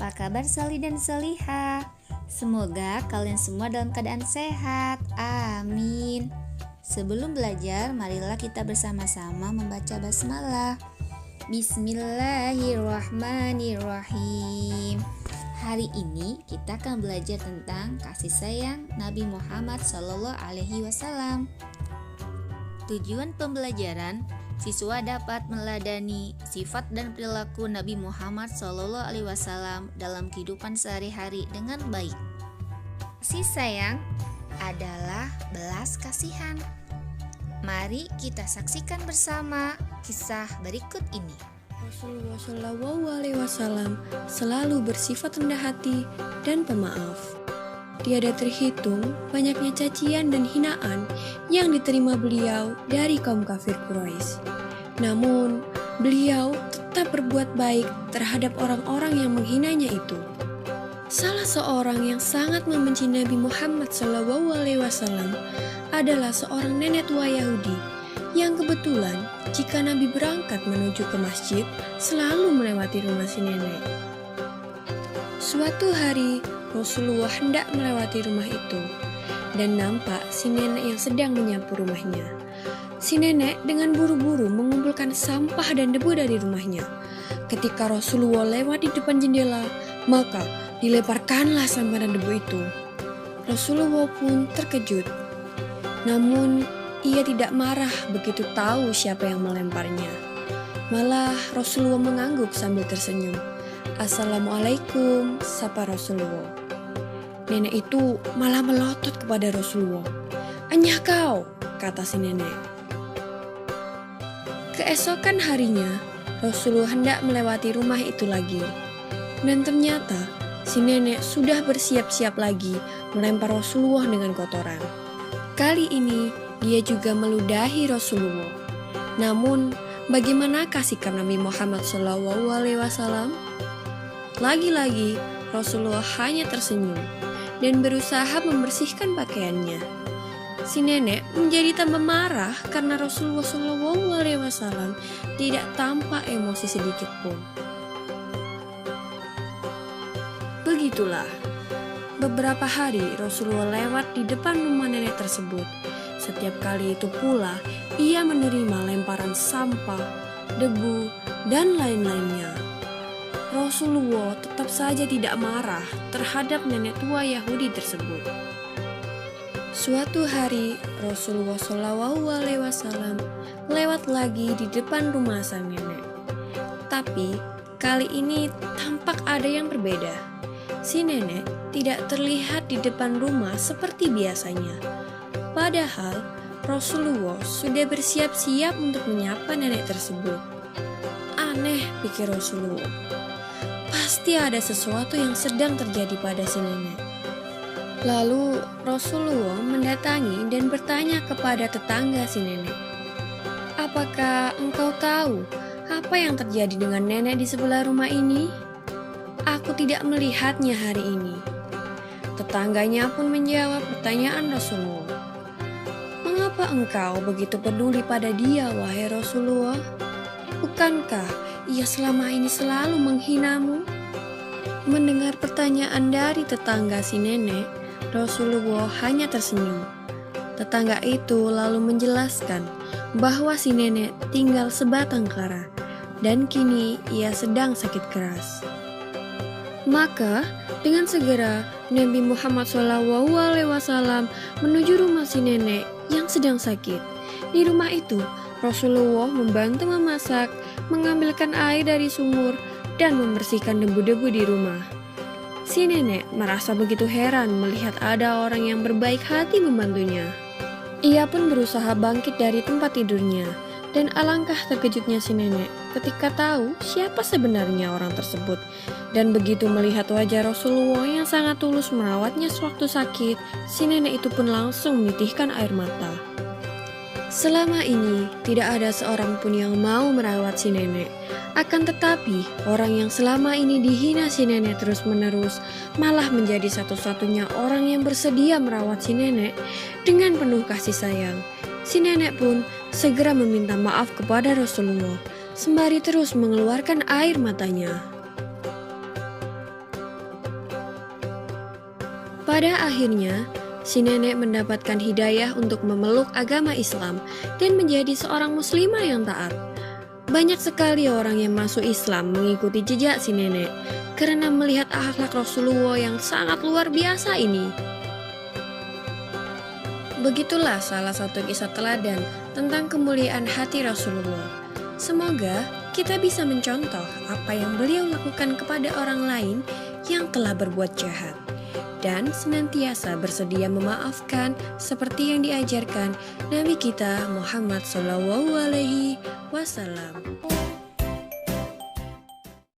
apa kabar Sali dan Saliha? Semoga kalian semua dalam keadaan sehat, amin. Sebelum belajar, marilah kita bersama-sama membaca basmalah. Bismillahirrahmanirrahim. Hari ini kita akan belajar tentang kasih sayang Nabi Muhammad SAW. Tujuan pembelajaran, siswa dapat meneladani sifat dan perilaku Nabi Muhammad SAW dalam kehidupan sehari-hari dengan baik. Kasih sayang adalah belas kasihan. Mari kita saksikan bersama kisah berikut ini. Rasulullah SAW selalu bersifat rendah hati dan pemaaf. Tiada terhitung banyaknya cacian dan hinaan yang diterima beliau dari kaum kafir Quraisy. Namun, beliau tetap berbuat baik terhadap orang-orang yang menghinanya itu. Salah seorang yang sangat membenci Nabi Muhammad SAW adalah seorang nenek tua Yahudi yang kebetulan jika Nabi berangkat menuju ke masjid selalu melewati rumah si nenek. Suatu hari Rasulullah hendak melewati rumah itu dan nampak si nenek yang sedang menyapu rumahnya. Si nenek dengan buru-buru mengumpulkan sampah dan debu dari rumahnya. Ketika Rasulullah lewat di depan jendela, maka dilemparkanlah sampah dan debu itu. Rasulullah pun terkejut. Namun ia tidak marah begitu tahu siapa yang melemparnya. Malah Rasulullah mengangguk sambil tersenyum. Assalamualaikum, sapa Rasulullah. Nenek itu malah melotot kepada Rasulullah. Anyah kau, kata si nenek. Keesokan harinya, Rasulullah hendak melewati rumah itu lagi. Dan ternyata, si nenek sudah bersiap-siap lagi melempar Rasulullah dengan kotoran. Kali ini, dia juga meludahi Rasulullah. Namun, bagaimanakah sikap Nabi Muhammad SAW? Lagi-lagi, Rasulullah hanya tersenyum dan berusaha membersihkan pakaiannya. Si nenek menjadi tambah marah karena Rasulullah SAW tidak tampak emosi sedikit pun. Begitulah, beberapa hari Rasulullah lewat di depan rumah nenek tersebut. Setiap kali itu pula, ia menerima lemparan sampah, debu, dan lain-lainnya. Rasulullah tetap saja tidak marah terhadap nenek tua Yahudi tersebut. Suatu hari Rasulullah SAW lewat lagi di depan rumah sang nenek. Tapi kali ini tampak ada yang berbeda. Si nenek tidak terlihat di depan rumah seperti biasanya. Padahal Rasulullah sudah bersiap-siap untuk menyapa nenek tersebut. Aneh, pikir Rasulullah. Pasti ada sesuatu yang sedang terjadi pada si nenek. Lalu Rasulullah mendatangi dan bertanya kepada tetangga si nenek. Apakah engkau tahu apa yang terjadi dengan nenek di sebelah rumah ini? Aku tidak melihatnya hari ini. Tetangganya pun menjawab pertanyaan Rasulullah. Mengapa engkau begitu peduli pada dia, wahai Rasulullah? Bukankah ia selama ini selalu menghinamu? Mendengar pertanyaan dari tetangga si nenek, Rasulullah hanya tersenyum. Tetangga itu lalu menjelaskan bahwa si nenek tinggal sebatang kara dan kini ia sedang sakit keras. Maka dengan segera Nabi Muhammad SAW menuju rumah si nenek yang sedang sakit. Di rumah itu Rasulullah membantu memasak, mengambilkan air dari sumur, dan membersihkan debu-debu di rumah. Si nenek merasa begitu heran melihat ada orang yang berbaik hati membantunya. Ia pun berusaha bangkit dari tempat tidurnya, dan alangkah terkejutnya si nenek ketika tahu siapa sebenarnya orang tersebut. Dan begitu melihat wajah Rasulullah yang sangat tulus merawatnya sewaktu sakit, si nenek itu pun langsung menitikkan air mata. Selama ini, tidak ada seorang pun yang mau merawat si nenek. Akan tetapi, orang yang selama ini dihina si nenek terus-menerus malah menjadi satu-satunya orang yang bersedia merawat si nenek dengan penuh kasih sayang. Si nenek pun segera meminta maaf kepada Rasulullah, sembari terus mengeluarkan air matanya. Pada akhirnya, si nenek mendapatkan hidayah untuk memeluk agama Islam dan menjadi seorang muslimah yang taat. Banyak sekali orang yang masuk Islam mengikuti jejak si nenek karena melihat akhlak Rasulullah yang sangat luar biasa ini. Begitulah salah satu kisah teladan tentang kemuliaan hati Rasulullah. Semoga kita bisa mencontoh apa yang beliau lakukan kepada orang lain yang telah berbuat jahat, dan senantiasa bersedia memaafkan seperti yang diajarkan Nabi kita Muhammad SAW.